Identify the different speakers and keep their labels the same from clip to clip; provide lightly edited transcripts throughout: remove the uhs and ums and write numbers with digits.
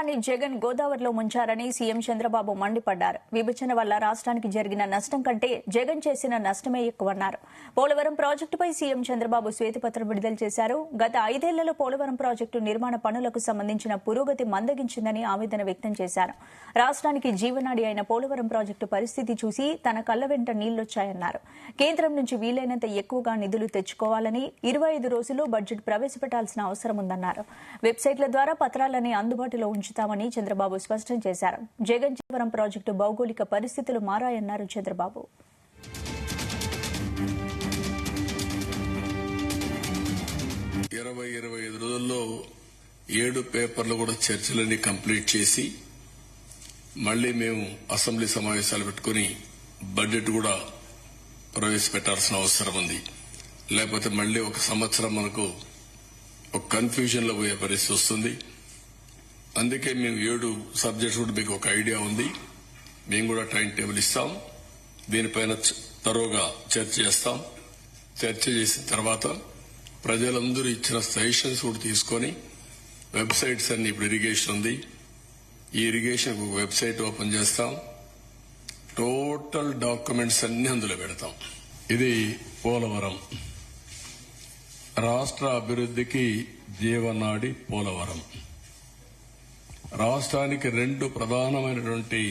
Speaker 1: రాష్ట్రాన్ని జగన్ గోదావరిలో ముంచారని సీఎం చంద్రబాబు మండిపడ్డారు. విభజన వల్ల రాష్ట్రానికి జరిగిన నష్టం కంటే జగన్ చేసిన నష్టమే ఎక్కువన్నారు. పోలవరం ప్రాజెక్టుపై సీఎం చంద్రబాబు శ్వేతపత్రం విడుదల చేశారు. గత 5 ఏళ్లలో పోలవరం ప్రాజెక్టు నిర్మాణ పనులకు సంబంధించిన పురోగతి మందగించిందని ఆవేదన వ్యక్తం చేశారు. రాష్ట్రానికి జీవనాడి అయిన పోలవరం ప్రాజెక్టు పరిస్థితి చూసి తన కళ్ల వెంట నీళ్లొచ్చాయన్నారు. కేంద్రం నుంచి వీలైనంత ఎక్కువగా నిధులు తెచ్చుకోవాలని 25 రోజుల్లో బడ్జెట్ ప్రవేశపెట్టాల్సిన అవసరం ఉందన్నారు. వెబ్సైట్ల ద్వారా పత్రాలని అందుబాటులో ఉంచుతామని చంద్రబాబు స్పష్టం చేశారు. జగన్ పోలవరం ప్రాజెక్టు భౌగోళిక పరిస్థితులు మారాయన్నారు చంద్రబాబు.
Speaker 2: 25 రోజుల్లో 7 పేపర్లు కూడా చర్చలన్నీ కంప్లీట్ చేసి మళ్లీ మేము అసెంబ్లీ సమావేశాలు పెట్టుకుని బడ్జెట్ కూడా ప్రవేశపెట్టాల్సిన అవసరం ఉంది. లేకపోతే మళ్లీ ఒక సంవత్సరం మనకు ఒక కన్ఫ్యూజన్ లో పోయే పరిస్థితి వస్తుంది. అందుకే మేము 7 సబ్జెక్ట్స్ కూడా మీకు ఒక ఐడియా ఉంది. మేము కూడా టైం టేబుల్ ఇస్తాం. దీనిపైన తరోగా చర్చ చేస్తాం. చర్చ చేసిన తర్వాత ప్రజలందరూ ఇచ్చిన సజెషన్స్ కూడా తీసుకుని వెబ్సైట్స్ అన్ని ఇప్పుడు ఇరిగేషన్ ఉంది. ఈ ఇరిగేషన్ ఒక వెబ్సైట్ ఓపెన్ చేస్తాం. టోటల్ డాక్యుమెంట్స్ అన్ని అందులో పెడతాం. ఇది పోలవరం రాష్ట్ర అభివృద్ధికి జీవనాడి పోలవరం. రాష్ట్రానికి 2 ప్రధానమైనటువంటి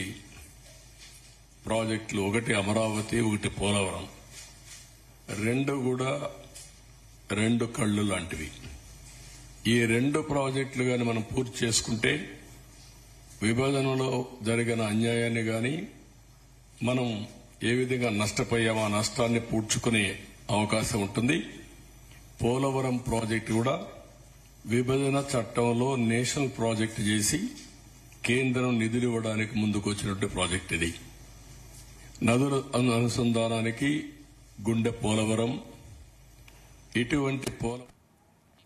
Speaker 2: ప్రాజెక్టులు, ఒకటి అమరావతి, ఒకటి పోలవరం. 2 కూడా 2 కళ్ళు లాంటివి. ఈ 2 ప్రాజెక్టులు గాని మనం పూర్తి చేసుకుంటే విభజనలో జరిగిన అన్యాయాన్ని గాని మనం ఏ విధంగా నష్టపోయామో ఆ నష్టాన్ని పూడ్చుకునే అవకాశం ఉంటుంది. పోలవరం ప్రాజెక్టు కూడా విభజన చట్టంలో నేషనల్ ప్రాజెక్టు చేసి కేంద్రం నిధులు ఇవ్వడానికి ముందుకు వచ్చినటువంటి ప్రాజెక్టు ఇది. నదుల అనుసంధానానికి గుండె పోలవరం. ఇటువంటి